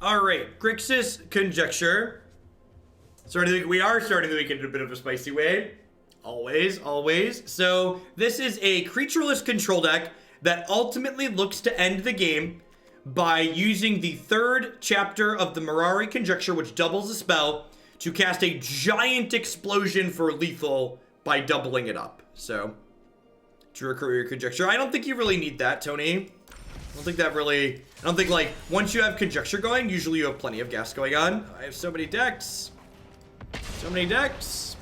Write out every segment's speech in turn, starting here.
All right, Grixis Conjecture. We are starting the weekend in a bit of a spicy way. Always, always. So this is a creatureless control deck that ultimately looks to end the game by using the 3rd chapter of the Mirari Conjecture, which doubles the spell, to cast a giant explosion for lethal by doubling it up. So, Mirari Conjecture. I don't think you really need that, Tony. I don't think, like, once you have Conjecture going, usually you have plenty of gas going on. I have so many decks. So many decks.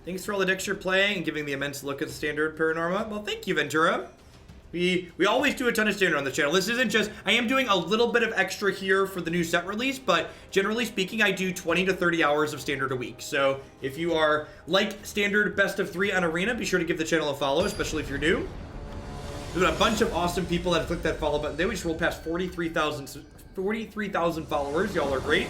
Thanks for all the decks you're playing and giving the immense look at the standard Paranorma. Well, thank you, Ventura. We always do a ton of standard on the channel. This isn't just, I am doing a little bit of extra here for the new set release, but generally speaking, I do 20 to 30 hours of standard a week. So if you are like standard best of 3 on Arena, be sure to give the channel a follow, especially if you're new. There's a bunch of awesome people that have clicked that follow button. They just rolled past 43,000 followers. Y'all are great.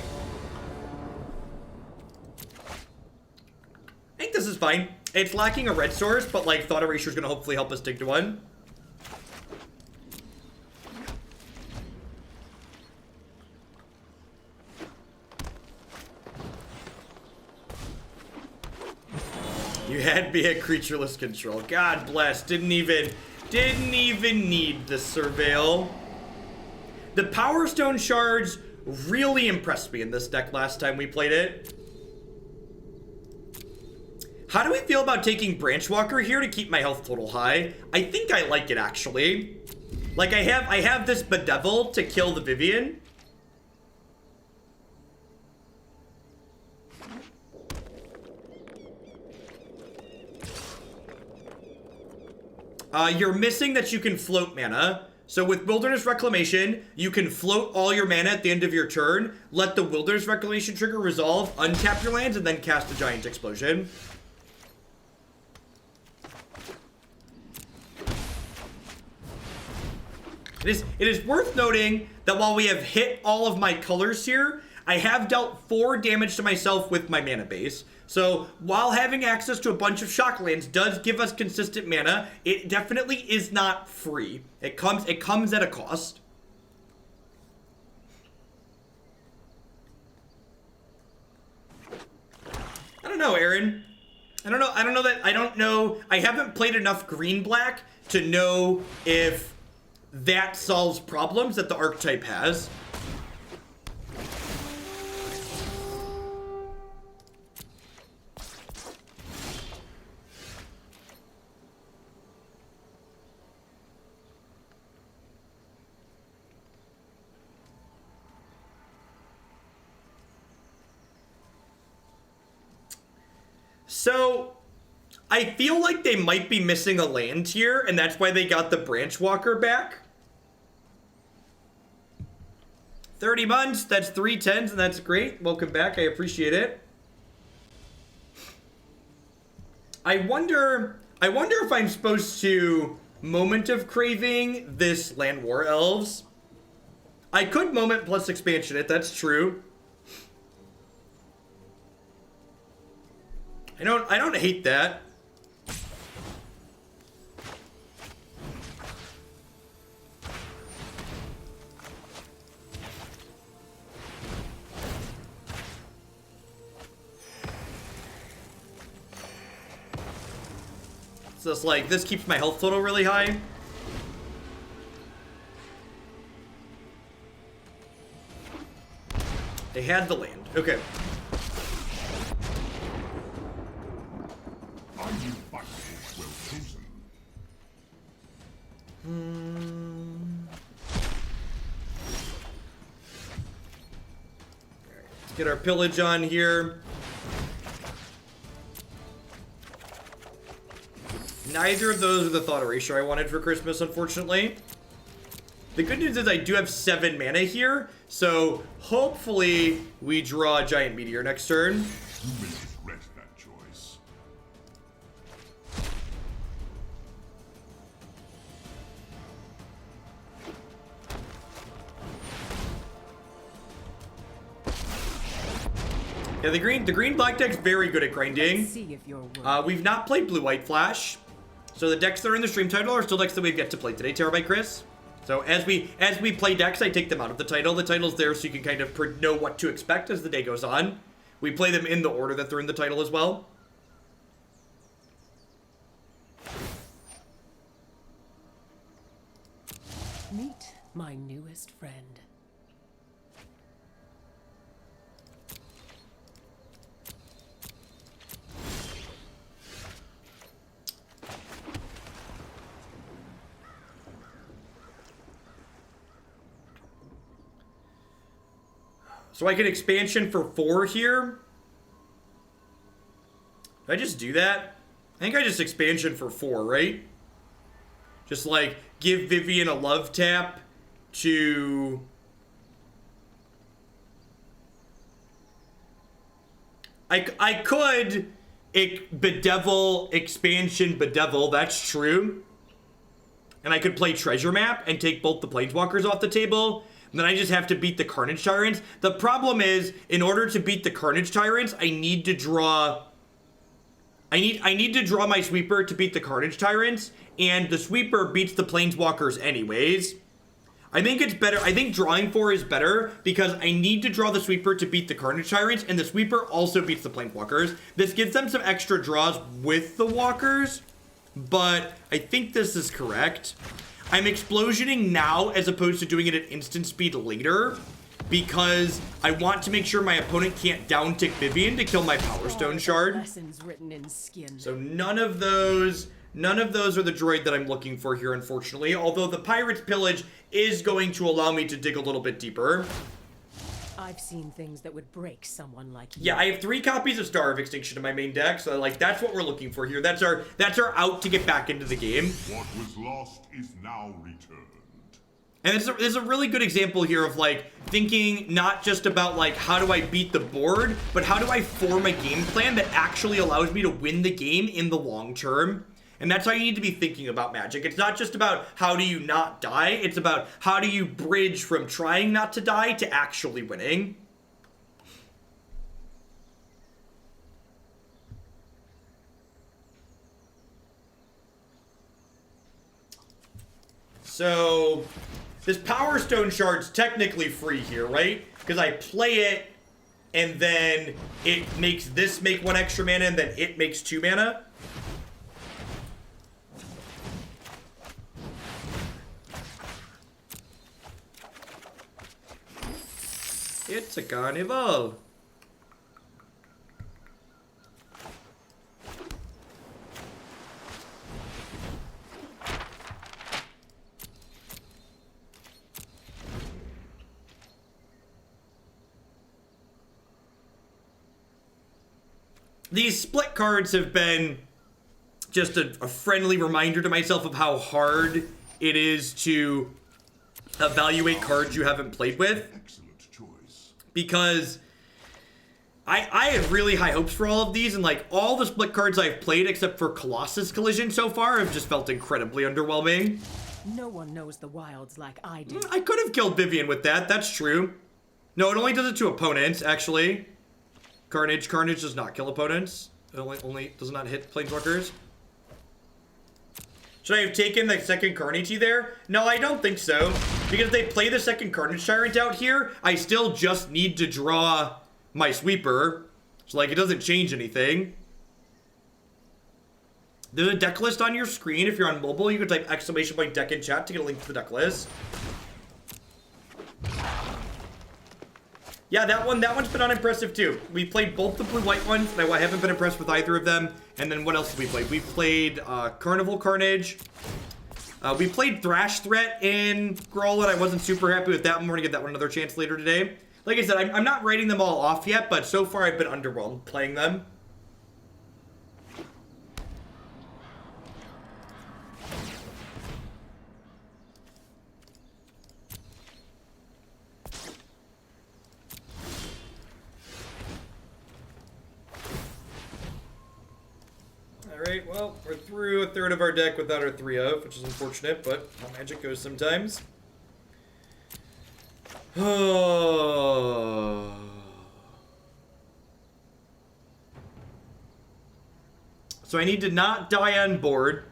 I think this is fine. It's lacking a red source, but like Thought Erasure is going to hopefully help us dig to one. You had me at creatureless control. God bless. Didn't even need the surveil. The Powerstone Shards really impressed me in this deck last time we played it. How do we feel about taking Branchwalker here to keep my health total high? I think I like it, actually. Like, I have this Bedevil to kill the Vivian. You're missing that you can float mana. So with Wilderness Reclamation, you can float all your mana at the end of your turn, let the Wilderness Reclamation trigger resolve, untap your lands, and then cast a giant explosion. It is worth noting that while we have hit all of my colors here, I have dealt 4 damage to myself with my mana base. So while having access to a bunch of shock lands does give us consistent mana, it definitely is not free. It comes at a cost. I don't know, Aaron. I don't know. I haven't played enough green-black to know if that solves problems that the archetype has. So, I feel like they might be missing a land here, and that's why they got the Branchwalker back. 30 months, that's 3 10s, and that's great. Welcome back, I appreciate it. I wonder if I'm supposed to Moment of Craving this Land War Elves. I could Moment plus expansion it, that's true. I don't hate that. So it's like, this keeps my health total really high. They had the land. Okay. Let's get our pillage on here. Neither of those are the Thought Erasure I wanted for Christmas, unfortunately. The good news is I do have 7 mana here, so hopefully we draw a Giant Meteor next turn. Yeah, the green black deck's very good at grinding. We've not played blue white flash, so the decks that are in the stream title are still decks that we've yet to play today. Terabyte Chris. So as we play decks, I take them out of the title. The title's there so you can kind of know what to expect as the day goes on. We play them in the order that they're in the title as well. Meet my newest friend. So I get expansion for 4 here. Did I just do that? I think I just expansion for 4, right? Just like give Vivian a love tap to... I could Bedevil expansion Bedevil, that's true. And I could play Treasure Map and take both the Planeswalkers off the table. And then I just have to beat the Carnage Tyrants. The problem is, in order to beat the Carnage Tyrants, I need to draw... I need to draw my Sweeper to beat the Carnage Tyrants, and the Sweeper beats the Planeswalkers anyways. I think it's better... I think drawing 4 is better, because I need to draw the Sweeper to beat the Carnage Tyrants, and the Sweeper also beats the Planeswalkers. This gives them some extra draws with the Walkers, but I think this is correct. I'm explosioning now as opposed to doing it at instant speed later because I want to make sure my opponent can't down tick Vivian to kill my Powerstone Shard. Lessons written in skin. So none of those are the droid that I'm looking for here, unfortunately, although the Pirate's Pillage is going to allow me to dig a little bit deeper. I've seen things that would break someone like you. Yeah, I have 3 copies of Star of Extinction in my main deck, so like that's what we're looking for here. That's our out to get back into the game. What was lost is now returned. And there's a really good example here of like thinking not just about like how do I beat the board, but how do I form a game plan that actually allows me to win the game in the long term. And that's how you need to be thinking about Magic. It's not just about how do you not die, it's about how do you bridge from trying not to die to actually winning. So, this Powerstone Shard's technically free here, right? Because I play it, and then it makes this make 1 extra mana, and then it makes 2 mana. It's a carnival. These split cards have been just a friendly reminder to myself of how hard it is to evaluate cards you haven't played with. Because I have really high hopes for all of these, and like all the split cards I've played except for Colossus Collision so far have just felt incredibly underwhelming. No one knows the wilds like I do. I could have killed Vivian with that, that's true. No, it only does it to opponents, actually. Carnage does not kill opponents. It only does not hit Planeswalkers. Should I have taken the second Carnage there? No, I don't think so. Because if they play the second Carnage Tyrant out here, I still just need to draw my Sweeper. So, like, it doesn't change anything. There's a deck list on your screen. If you're on mobile, you can type !deck in chat to get a link to the deck list. Yeah, that one's been unimpressive too. We played both the blue-white ones, and I haven't been impressed with either of them. And then what else did we play? We played Carnival Carnage. We played Thrash Threat in Growl, and I wasn't super happy with that one. We're gonna get that one another chance later today. Like I said, I'm not writing them all off yet, but so far I've been underwhelmed playing them. Alright, well, we're through a third of our deck without our 3 of, which is unfortunate, but how Magic goes sometimes. Oh. So I need to not die on board.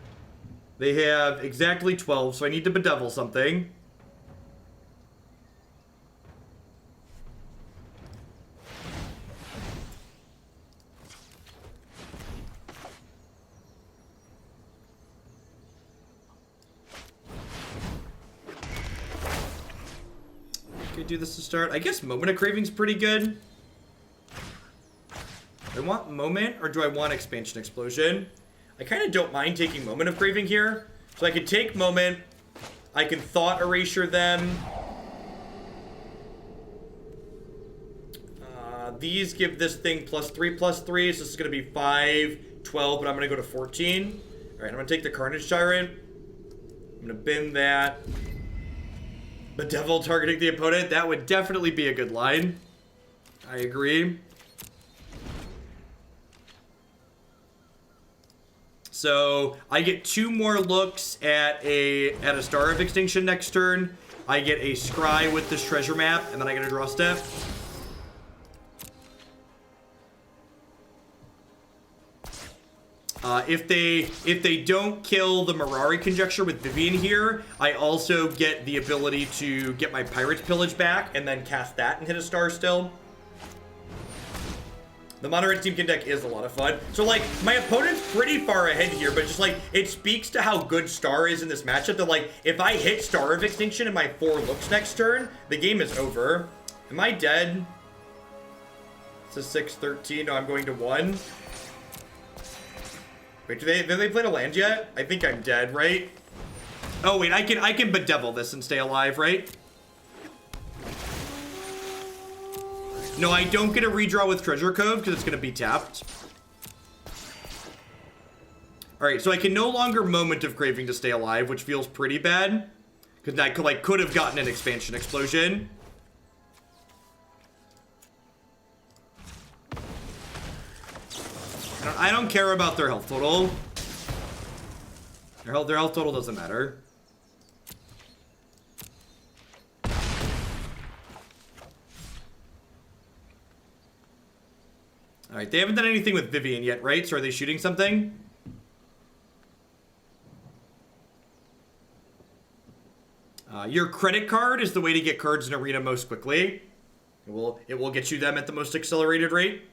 They have exactly 12, so I need to bedevil something. Okay, do this to start. I guess Moment of Craving's pretty good. Do I want Moment or do I want Expansion Explosion? I kind of don't mind taking Moment of Craving here. So I could take Moment. I can Thought Erasure them. These give this thing +3/+3. So this is going to be 5, 12, but I'm going to go to 14. Alright, I'm going to take the Carnage Tyrant. I'm going to bin that. Bedevil targeting the opponent. That would definitely be a good line. I agree. So I get 2 more looks at a Star of Extinction next turn. I get a Scry with this treasure map, and then I get a draw step. If they don't kill the Mirari Conjecture with Vivian here, I also get the ability to get my Pirate's Pillage back and then cast that and hit a star still. The Mono Red Team deck is a lot of fun. So, like, my opponent's pretty far ahead here, but just, like, it speaks to how good Star is in this matchup that, like, if I hit Star of Extinction in my 4 looks next turn, the game is over. Am I dead? It's a 6-13. No, I'm going to 1. Wait, did they play a land yet? I think I'm dead, right? Oh, wait, I can Bedevil this and stay alive, right? No, I don't get a redraw with Treasure Cove because it's going to be tapped. Alright, so I can no longer Moment of Craving to stay alive, which feels pretty bad. Because I could have gotten an Expansion Explosion. I don't care about their health total. Their health total doesn't matter. Alright, they haven't done anything with Vivian yet, right? So are they shooting something? Your credit card is the way to get cards in Arena most quickly. It will get you them at the most accelerated rate.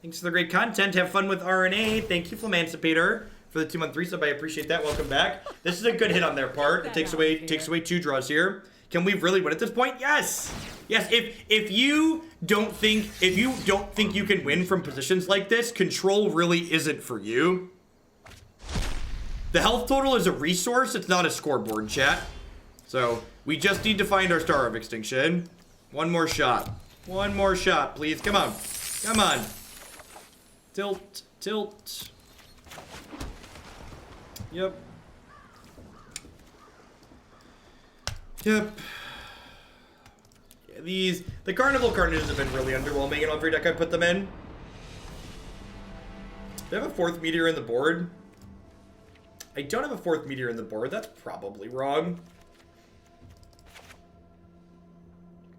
Thanks for the great content. Have fun with RNA. Thank you, Flamancipator, for the 2-month resub. I appreciate that. Welcome back. This is a good hit on their part. It takes away 2 draws here. Can we really win at this point? Yes. Yes. If you don't think you can win from positions like this, control really isn't for you. The health total is a resource. It's not a scoreboard, chat. So we just need to find our Star of Extinction. One more shot. One more shot, please. Come on. Come on. Tilt, tilt. Yep. Yep. Yeah, the Carnival Carnages have been really underwhelming in every deck I put them in. Do I have a 4th meteor in the board? I don't have a 4th meteor in the board. That's probably wrong.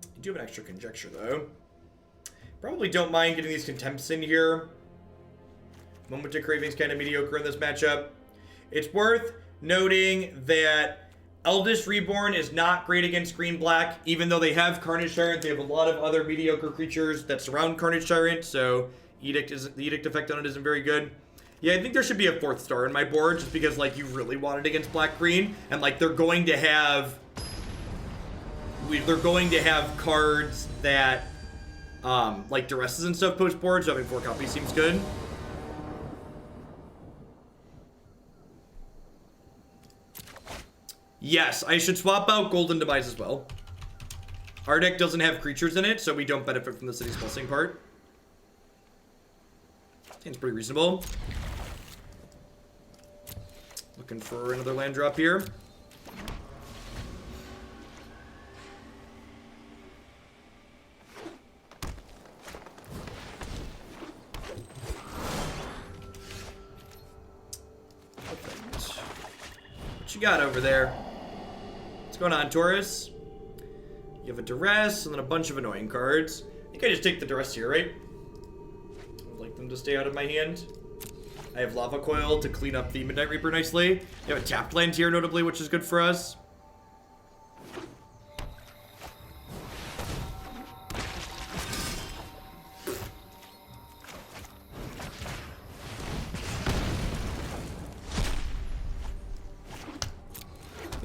I do have an extra Conjecture, though. Probably don't mind getting these Contempts in here. Moment of Craving's kind of mediocre in this matchup. It's worth noting that Eldest Reborn is not great against green black, even though they have Carnage Tyrant. They have a lot of other mediocre creatures that surround Carnage Tyrant, so the Edict effect on it isn't very good. Yeah, I think there should be a 4th star in my board, just because, like, you really want it against black-green, and, like, they're going to have cards that, like, Duresses and stuff post-board, so having 4 copies seems good. Yes, I should swap out Golden Demise as well. Our deck doesn't have creatures in it, so we don't benefit from the City's Blessing part. Seems pretty reasonable. Looking for another land drop here. Perfect. What you got over there? What's going on, Taurus? You have a Duress and then a bunch of annoying cards. I think I just take the Duress here, right? I'd like them to stay out of my hand. I have Lava Coil to clean up the Midnight Reaper nicely. You have a tapped land here, notably, which is good for us.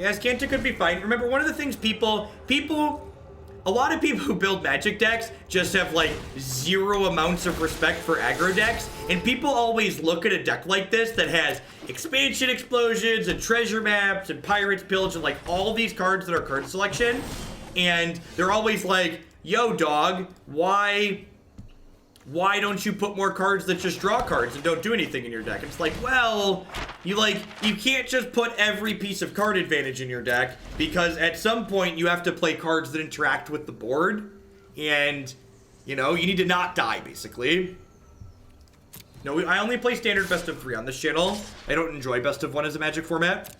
Yeah, Azcanta could be fine. Remember, one of the things a lot of people who build Magic decks just have like zero amounts of respect for aggro decks, and people always look at a deck like this that has expansion explosions and treasure maps and pirates pillage and like all these cards that are card selection, and they're always like, yo dog, why don't you put more cards that just draw cards and don't do anything in your deck? And it's like, well, you can't just put every piece of card advantage in your deck, because at some point you have to play cards that interact with the board, and, you know, you need to not die, basically. No, I only play standard best of 3 on this channel. I don't enjoy best of 1 as a Magic format.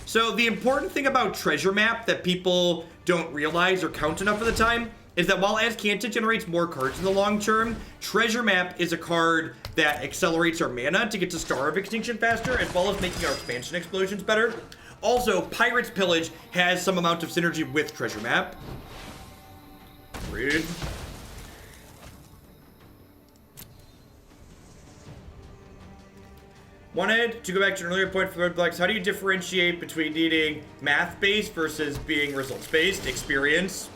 So the important thing about Treasure Map that people don't realize or count enough of the time is that while Azcanta generates more cards in the long term, Treasure Map is a card that accelerates our mana to get to Star of Extinction faster, as well as making our expansion explosions better. Also, Pirate's Pillage has some amount of synergy with Treasure Map. Rude. Wanted to go back to an earlier point for Roadblocks. How do you differentiate between needing math-based versus being results-based experience?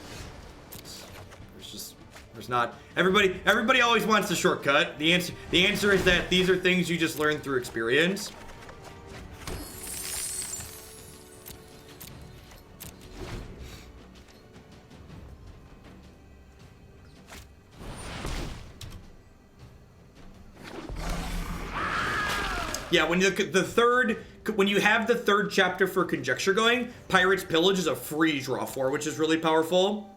There's not. Everybody always wants the shortcut. The answer is that these are things you just learn through experience. Yeah, when you look at when you have the third chapter for Conjecture going, Pirate's Pillage is a free draw for, which is really powerful.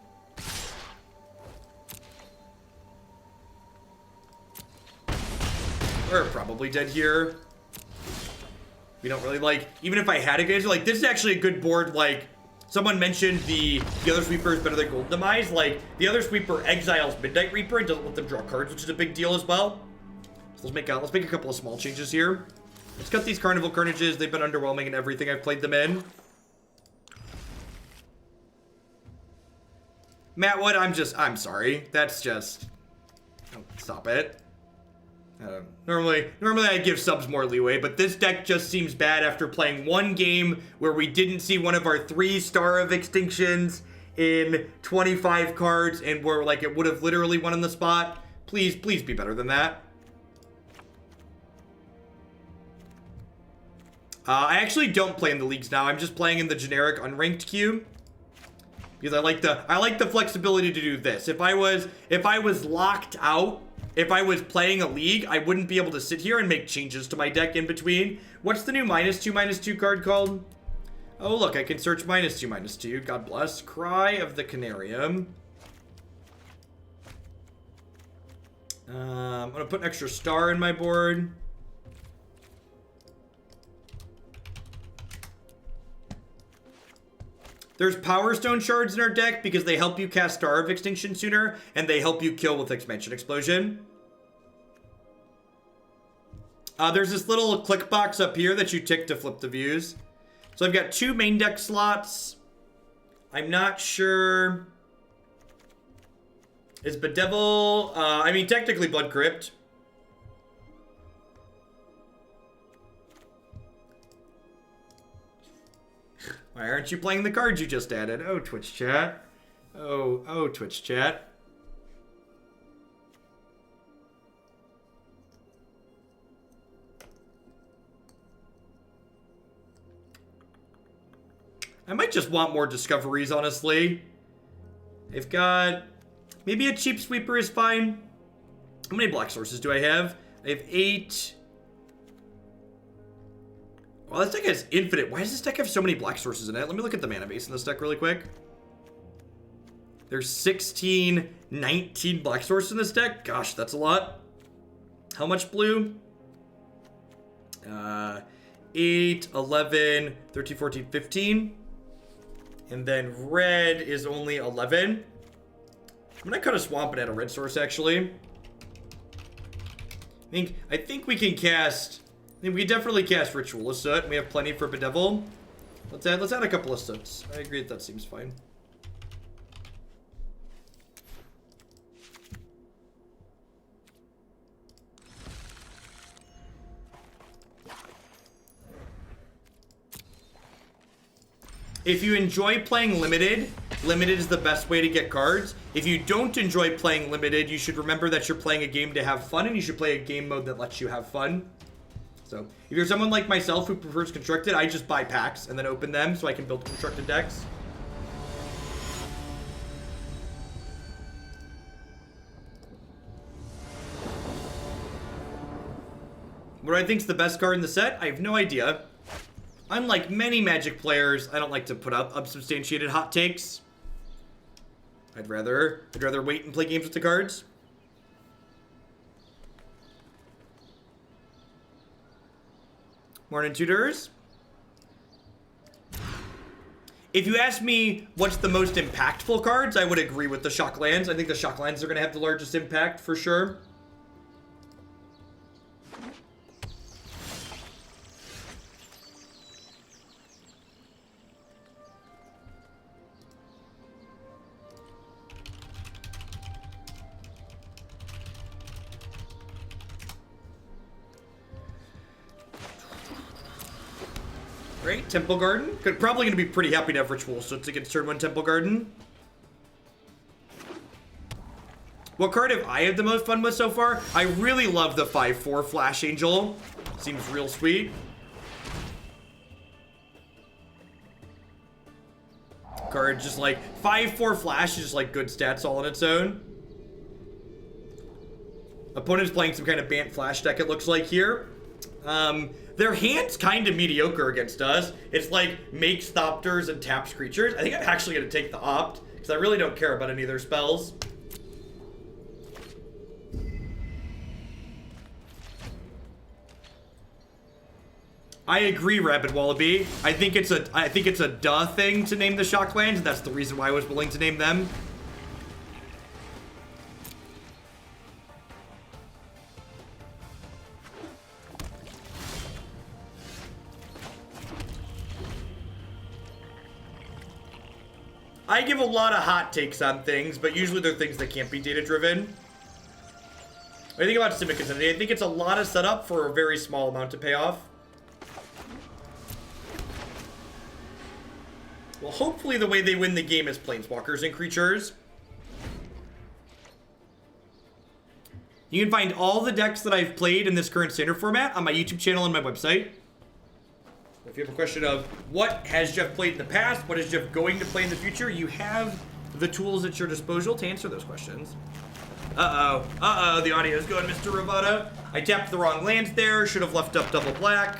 We're probably dead here. We don't really like, even if I had a guys, like, this is actually a good board. Like, someone mentioned the other sweeper is better than Golden Demise. Like, the other sweeper exiles Midnight Reaper and doesn't let them draw cards, which is a big deal as well. So let's make a couple of small changes here. Let's cut these Carnival Carnages. They've been underwhelming in everything I've played them in. Matt Wood, I'm sorry. That's just, oh, stop it. Normally I give subs more leeway, but this deck just seems bad after playing one game where we didn't see one of our 3 Star of Extinctions in 25 cards, and where like it would have literally won on the spot. Please be better than that. I actually don't play in the leagues now. I'm just playing in the generic unranked queue, because I like the flexibility to do this. If I was locked out, if I was playing a league, I wouldn't be able to sit here and make changes to my deck in between. What's the new -2/-2 card called? Oh, look, I can search -2/-2. God bless. Cry of the Carnarium. I'm going to put an extra star in my board. There's Powerstone Shards in our deck because they help you cast Star of Extinction sooner, and they help you kill with Expansion Explosion. There's this little click box up here that you tick to flip the views. So I've got 2 main deck slots. I'm not sure. Is Bedevil, I mean, technically Blood Crypt. Why aren't you playing the cards you just added? Oh, Twitch chat. Oh, Twitch chat. I might just want more discoveries, honestly. I've got... Maybe a cheap sweeper is fine. How many black sources do I have? I have 8. Well, this deck has infinite. Why does this deck have so many black sources in it? Let me look at the mana base in this deck really quick. There's 16, 19 black sources in this deck. Gosh, that's a lot. How much blue? 8, 11, 13, 14, 15. And then red is only 11. I'm gonna cut a swamp and add a red source, actually. I think we can cast... I think we can definitely cast Ritual of Soot. We have plenty for Bedevil. Let's add a couple of Soots. I agree that seems fine. if you enjoy playing limited, limited is the best way to get cards. If you don't enjoy playing limited, you should remember that you're playing a game to have fun, and you should play a game mode that lets you have fun. So if you're someone like myself who prefers constructed, I just buy packs and then open them so I can build constructed decks. What do I think's the best card in the set? I have no idea. Unlike many Magic players, I don't like to put up unsubstantiated hot takes. I'd rather wait and play games with the cards. Morning, tutors. If you ask me what's the most impactful cards, I would agree with the Shocklands. I think the Shocklands are going to have the largest impact for sure. Great, Temple Garden. Probably going to be pretty happy to have Ritual of Soot against turn 1 Temple Garden. What card have I had the most fun with so far? I really love the 5/4 Flash Angel. Seems real sweet. Card just like 5/4 Flash is just like good stats all on its own. Opponent's playing some kind of Bant Flash deck, it looks like here. Their hand's kind of mediocre against us. It's like makes Thopters and taps creatures. I think I'm actually going to take the Opt, because I really don't care about any of their spells. I agree, Rapid Wallaby. I think it's a duh thing to name the Shocklands. That's the reason why I was willing to name them. I give a lot of hot takes on things, but usually they're things that can't be data-driven. What do you think about Simic Identity? I think it's a lot of setup for a very small amount to pay off. Well, hopefully the way they win the game is Planeswalkers and creatures. You can find all the decks that I've played in this current standard format on my YouTube channel and my website. If you have a question of what has Jeff played in the past, what is Jeff going to play in the future, you have the tools at your disposal to answer those questions. Uh-oh, the audio's going, Mr. Ravada. I tapped the wrong lands there, should have left up double black.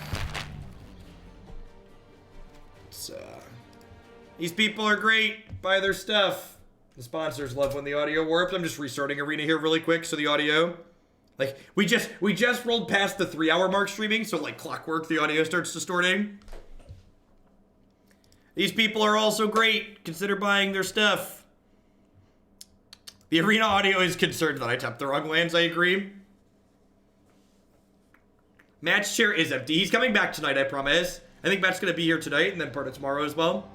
These people are great, buy their stuff. The sponsors love when the audio warps. I'm just restarting Arena here really quick, so the audio... Like, we just rolled past the 3-hour mark streaming, so like clockwork, the audio starts distorting. These people are also great. Consider buying their stuff. The Arena audio is concerned that I tapped the wrong lands, I agree. Matt's chair is empty. He's coming back tonight, I promise. I think Matt's going to be here tonight and then part of tomorrow as well.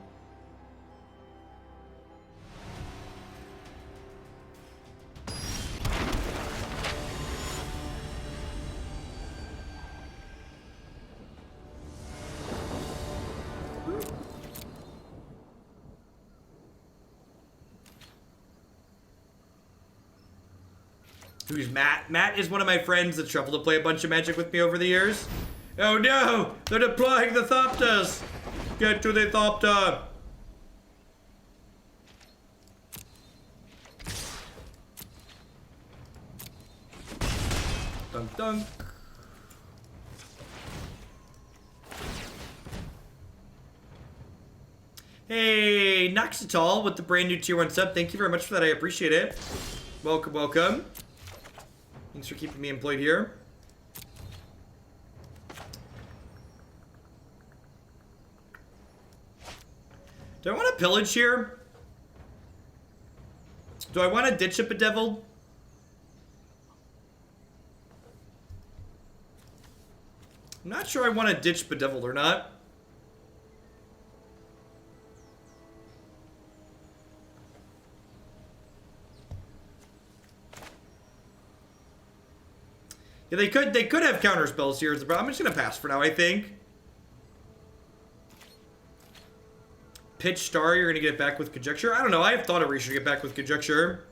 Who's Matt? Matt is one of my friends that's traveled to play a bunch of Magic with me over the years. Oh no! They're deploying the Thopters! Get to the Thopter! Dunk dunk. Hey, Noxital with the brand new tier 1 sub. Thank you very much for that. I appreciate it. Welcome, welcome. Thanks for keeping me employed here. Do I want to pillage here? Do I want to ditch a Bedevil? I'm not sure I want to ditch Bedevil or not. Yeah, they could have counter spells here, but I'm just gonna pass for now, I think. pitch Star, you're gonna get it back with Conjecture. I don't know. I have Thought Erasure to get back with Conjecture.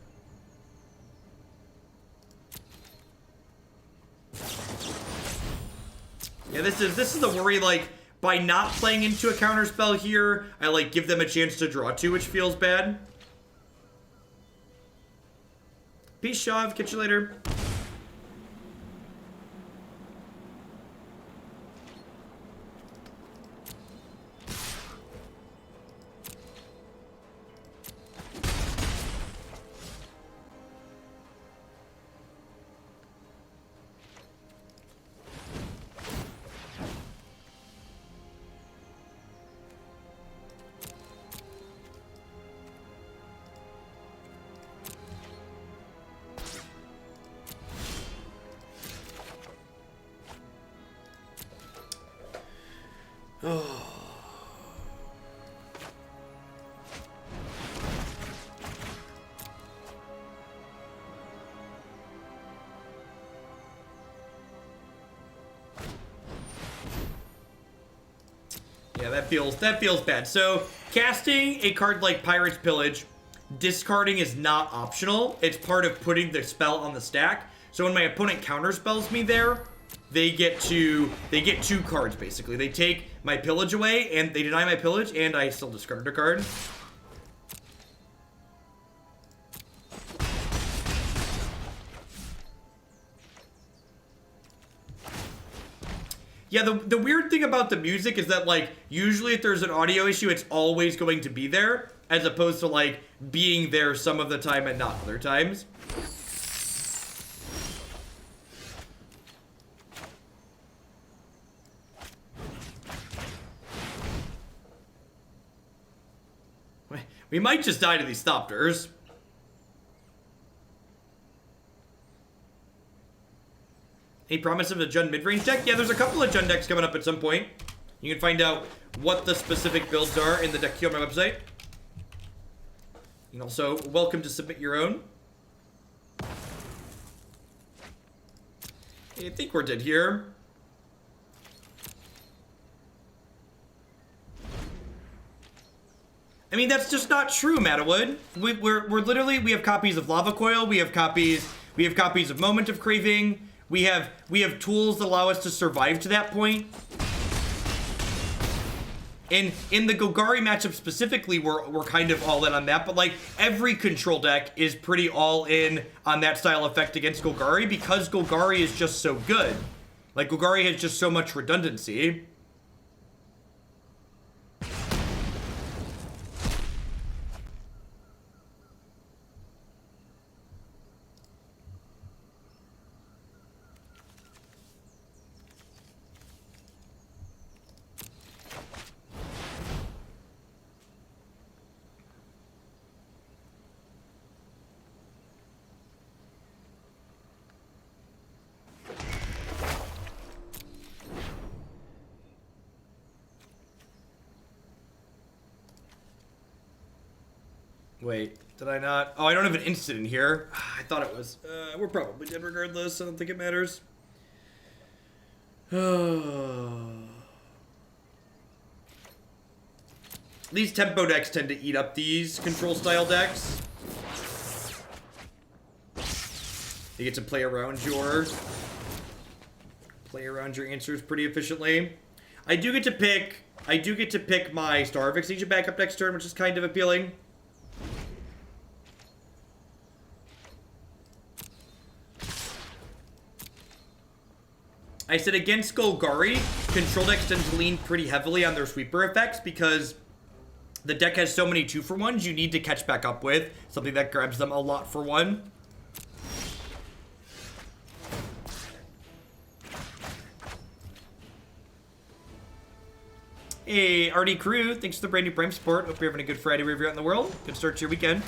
Yeah, this is the worry. Like, by not playing into a counter spell here, I like give them a chance to draw two, which feels bad. Peace, Shav. Catch you later. Yeah, that feels bad. So, casting a card like Pirate's Pillage, discarding is not optional. It's part of putting the spell on the stack. So when my opponent counterspells me there, they get two cards basically. They take my pillage away and they deny my pillage and I still discard a card. Yeah, the weird thing about the music is that, like, usually if there's an audio issue, it's always going to be there, as opposed to, like, being there some of the time and not other times. We might just die to these Thopters. Any promise of a Jund midrange deck? Yeah, there's a couple of Jund decks coming up at some point. You can find out what the specific builds are in the deck queue on my website. You can also welcome to submit your own. I think we're dead here. I mean, that's just not true, Matawood. We're literally, we have copies of Lava Coil, we have copies of Moment of Craving. We have tools that allow us to survive to that point. In the Golgari matchup specifically, we're kind of all in on that, but like every control deck is pretty all in on that style effect against Golgari because Golgari is just so good. Like Golgari has just so much redundancy. Wait, did I not? Oh, I don't have an instant in here. I thought it was. We're probably dead regardless. I don't think it matters. These tempo decks tend to eat up these control style decks. You get to play around your answers pretty efficiently. I do get to pick my Star of Extinction back up next turn, which is kind of appealing. I said against Golgari, control decks tend to lean pretty heavily on their sweeper effects because the deck has so many 2-for-1s you need to catch back up with, something that grabs them a lot for one. Hey, RD Crew, thanks for the brand new Prime support. Hope you're having a good Friday wherever you're at in the world. Good start to your weekend.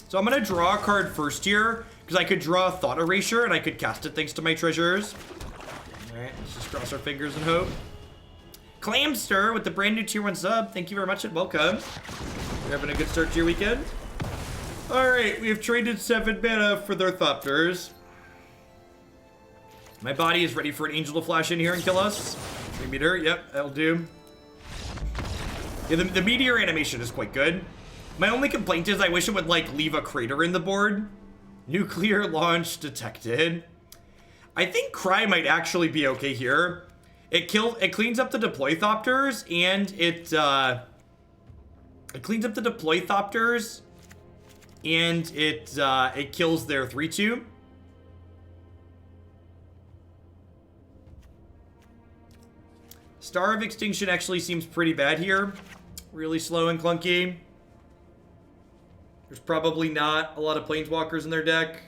So I'm going to draw a card first here, because I could draw Thought Erasure, and I could cast it thanks to my treasures. Alright, let's just cross our fingers and hope. Clamster with the brand new tier 1 sub. Thank you very much and welcome. You're having a good start to your weekend. Alright, we have traded 7 mana for their Thopters. My body is ready for an angel to flash in here and kill us. 3 meter, yep, that'll do. Yeah, the meteor animation is quite good. My only complaint is I wish it would, like, leave a crater in the board. Nuclear launch detected. I think Cry might actually be okay here. It cleans up the Deploythopters, and it cleans up the Deploythopters, and it kills their 3/2. Star of Extinction actually seems pretty bad here. Really slow and clunky. There's probably not a lot of Planeswalkers in their deck.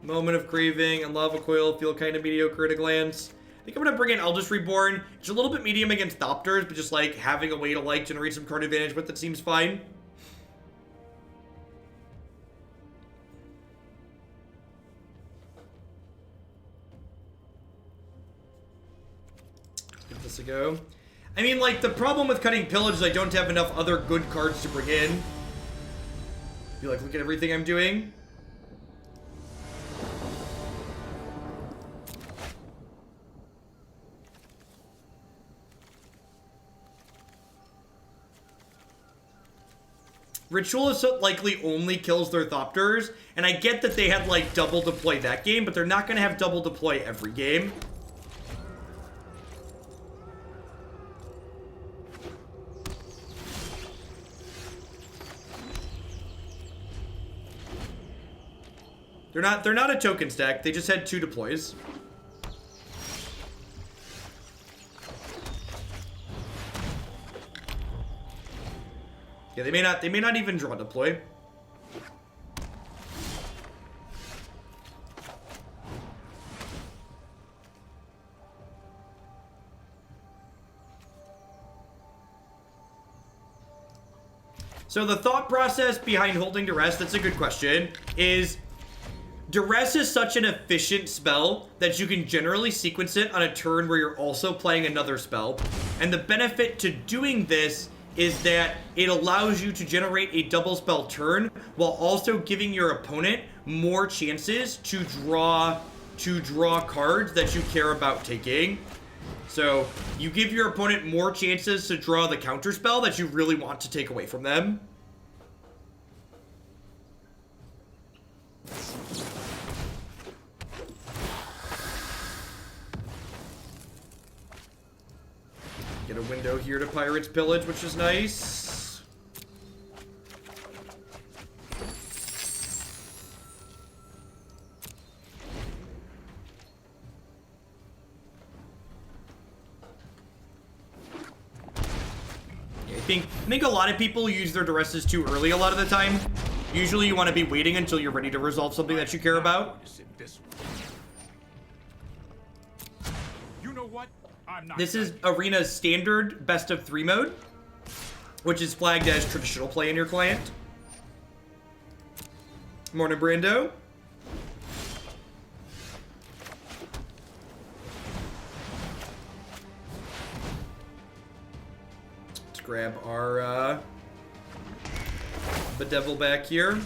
Moment of Craving and Lava Coil feel kind of mediocre at a glance. I think I'm going to bring in Eldest Reborn. It's a little bit medium against Thopters, but just like having a way to like generate some card advantage with it seems fine. Give this a go. I mean, like, the problem with cutting Pillage is I don't have enough other good cards to bring in. You like, look at everything I'm doing. Ritual of Soot likely only kills their Thopters, and I get that they had, like, double deploy that game, but they're not going to have double deploy every game. They're not a token stack. They just had 2 deploys. Yeah, they may not even draw deploy. So the thought process behind holding Duress, that's a good question, is Duress is such an efficient spell that you can generally sequence it on a turn where you're also playing another spell. And the benefit to doing this is that it allows you to generate a double spell turn while also giving your opponent more chances to draw cards that you care about taking. So you give your opponent more chances to draw the counter spell that you really want to take away from them. Get a window here to Pirate's Pillage, which is nice. Yeah, I think a lot of people use their Duresses too early a lot of the time. Usually you want to be waiting until you're ready to resolve something that you care about. You know what? This is Arena's standard best of 3 mode, which is flagged as traditional play in your client. Morning, Brando. Let's grab our Bedevil back here.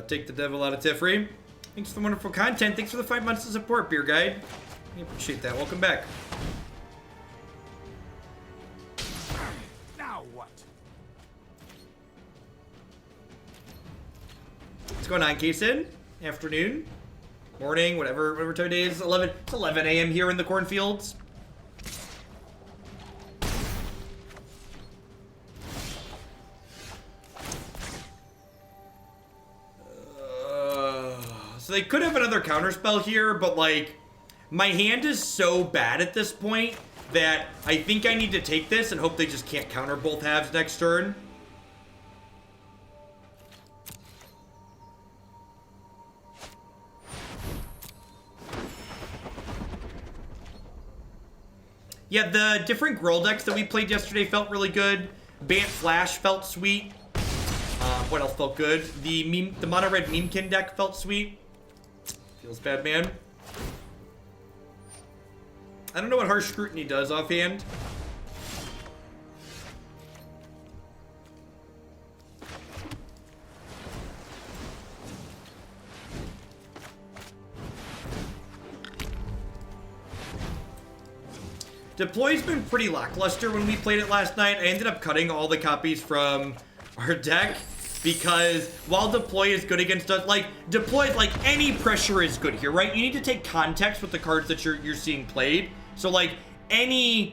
Take the devil out of Tifri. Thanks for the wonderful content. Thanks for the 5 months of support, Beer Guide. I appreciate that. Welcome back. Now what? What's going on, Kason? Afternoon? Morning? Whatever time of day is. It's 11 a.m. here in the cornfields. So they could have another counterspell here, but like, my hand is so bad at this point that I think I need to take this and hope they just can't counter both halves next turn. Yeah, the different Gruul decks that we played yesterday felt really good. Bant Flash felt sweet. What else felt good? The Mono Red Memekin deck felt sweet. Feels bad, man. I don't know what Harsh Scrutiny does offhand. Deploy's been pretty lackluster when we played it last night. I ended up cutting all the copies from our deck because while Deploy is good against us, like, Deploy, like, any pressure is good here, right? You need to take context with the cards that you're seeing played. So, like, any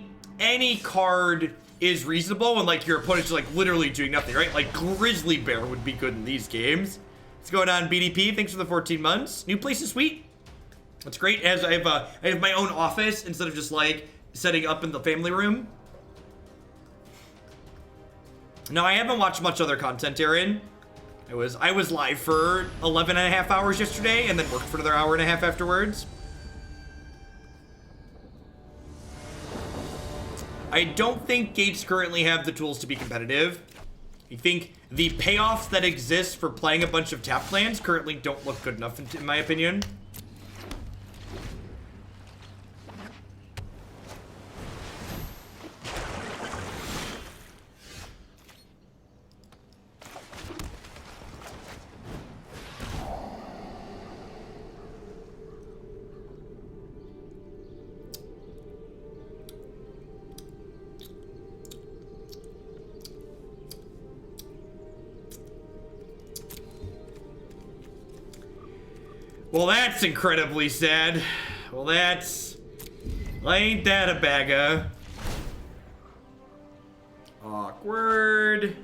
card is reasonable when, like, your opponent's, like, literally doing nothing, right? Like, Grizzly Bear would be good in these games. What's going on, BDP? Thanks for the 14 months. New place is sweet. That's great. As I have my own office instead of just, like, setting up in the family room. No, I haven't watched much other content, Aaron. I was live for 11 and a half hours yesterday and then worked for another hour and a half afterwards. I don't think Gates currently have the tools to be competitive. I think the payoffs that exist for playing a bunch of tap lands currently don't look good enough, in my opinion. Well, that's incredibly sad. Well, ain't that a bagga? Awkward.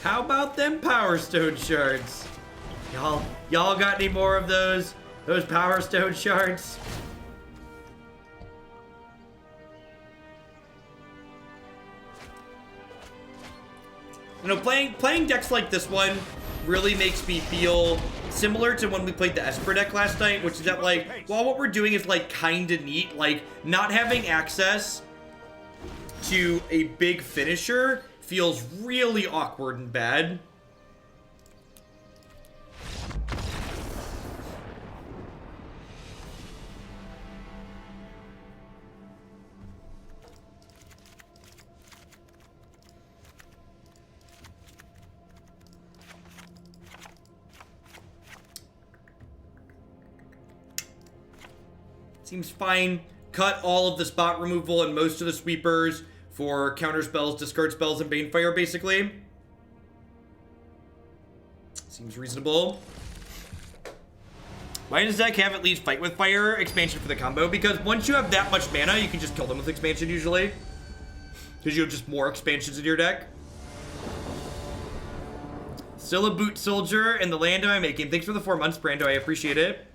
How about them Powerstone Shards? Y'all got any more of those Powerstone Shards? You know, playing decks like this one really makes me feel similar to when we played the Esper deck last night, which is that, like, while what we're doing is, like, kinda neat, like, not having access to a big finisher feels really awkward and bad. Seems fine. Cut all of the spot removal and most of the sweepers for counter spells, discard spells, and Banefire, basically. Seems reasonable. Why does deck have at least Fight with Fire expansion for the combo? Because once you have that much mana, you can just kill them with expansion, usually. Because you have just more expansions in your deck. Still a boot soldier, and the land am I making? Thanks for the 4 months, Brando. I appreciate it.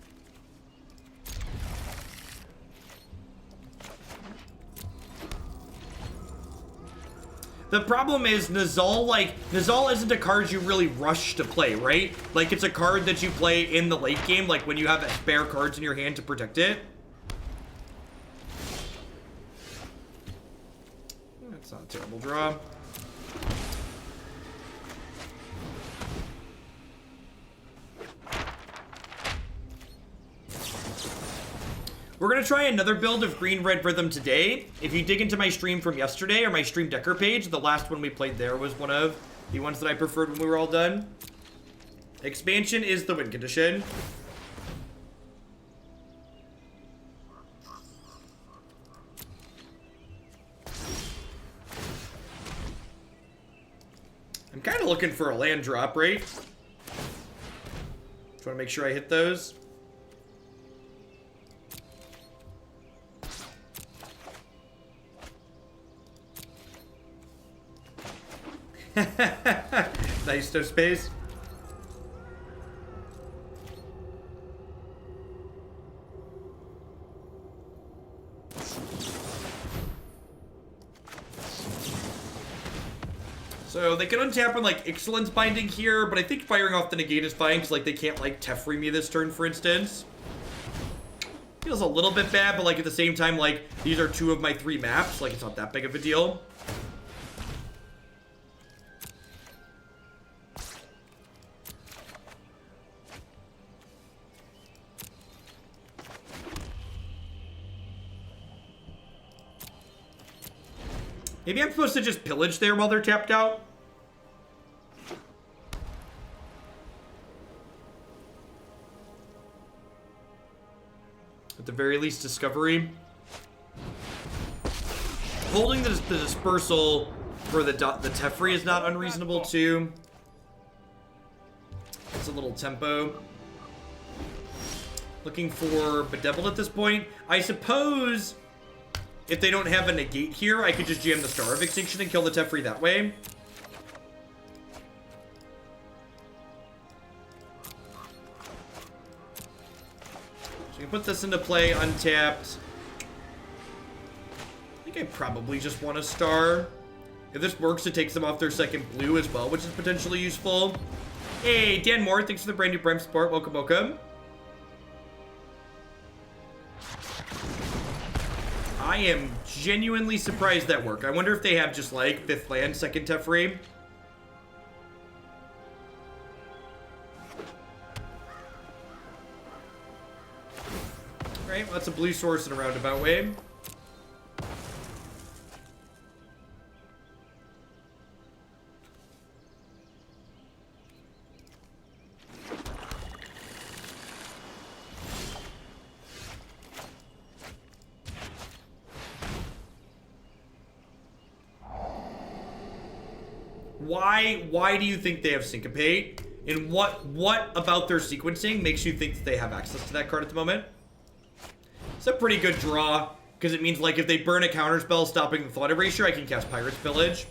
The problem is Nizal isn't a card you really rush to play, right? Like, it's a card that you play in the late game, like when you have spare cards in your hand to protect it. That's not a terrible draw. We're going to try another build of Green-Red Rhythm today. If you dig into my stream from yesterday or my Stream Decker page, the last one we played there was one of the ones that I preferred when we were all done. Expansion is the win condition. I'm kind of looking for a land drop, right? Just want to make sure I hit those. Nice, no space. So they can untap on, like, Excellence Binding here, but I think firing off the Negate is fine, because, like, they can't, like, Teferi me this turn, for instance. Feels a little bit bad, but, like, at the same time, like, these are 2 of my 3 maps. Like, it's not that big of a deal. Maybe I'm supposed to just pillage there while they're tapped out. At the very least, discovery. Holding the dispersal for the Teferi is not unreasonable too. It's a little tempo. Looking for Bedevil at this point. I suppose if they don't have a negate here, I could just jam the Star of Extinction and kill the Teferi that way. So you put this into play, untapped. I think I probably just want a star. If this works, it takes them off their second blue as well, which is potentially useful. Hey, Dan Moore, thanks for the brand new Prime support. Welcome, welcome. I am genuinely surprised that worked. I wonder if they have just like 5th land, 2nd Teferi. Alright, well, that's a blue source in a roundabout way. Why do you think they have Syncopate? And what about their sequencing makes you think that they have access to that card at the moment? It's a pretty good draw, because it means, like, if they burn a counterspell stopping the Thought Erasure, I can cast Pirate's Pillage.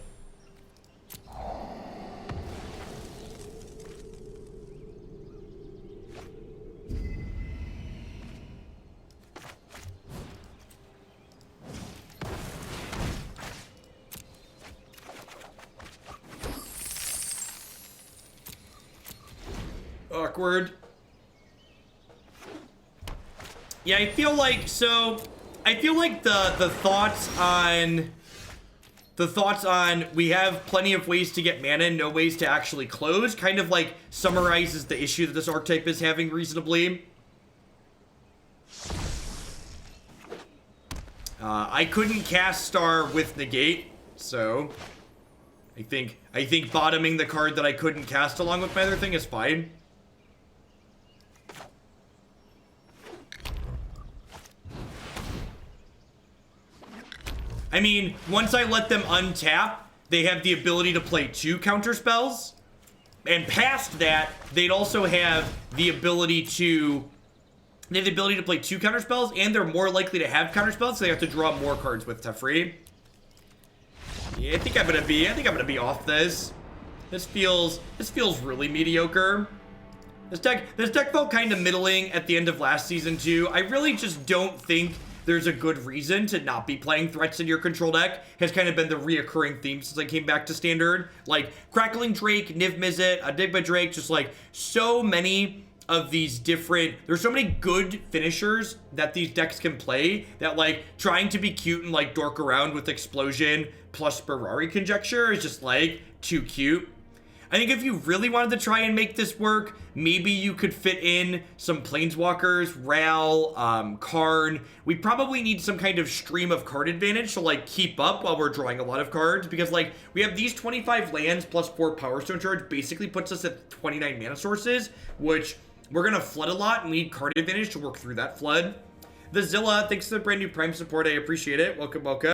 Awkward. Yeah, I feel like the thoughts on we have plenty of ways to get mana and no ways to actually close kind of like summarizes the issue that this archetype is having reasonably. I couldn't cast Star with Negate, so I think bottoming the card that I couldn't cast along with my other thing is fine. I mean, once I let them untap, they have the ability to play 2 counter spells. And past that, they'd also have the ability to... They have the ability to play 2 counter spells, and they're more likely to have counter spells, so they have to draw more cards with Teferi. Yeah, I think I'm gonna be off this. This feels really mediocre. This deck felt kind of middling at the end of last season too. I really just don't think there's a good reason to not be playing threats in your control deck. Has kind of been the reoccurring theme since I came back to Standard. Like, Crackling Drake, Niv Mizzet, Adigma Drake, just like so many of these different... There's so many good finishers that these decks can play that, like, trying to be cute and, like, dork around with Explosion plus Mirari Conjecture is just, like, too cute. I think if you really wanted to try and make this work, maybe you could fit in some Planeswalkers, Ral, Karn. We probably need some kind of stream of card advantage to, like, keep up while we're drawing a lot of cards. Because, like, we have these 25 lands plus 4 Powerstone Shards basically puts us at 29 mana sources, which we're going to flood a lot and we need card advantage to work through that flood. The Zilla, thanks for the brand new Prime support. I appreciate it. Welcome, welcome.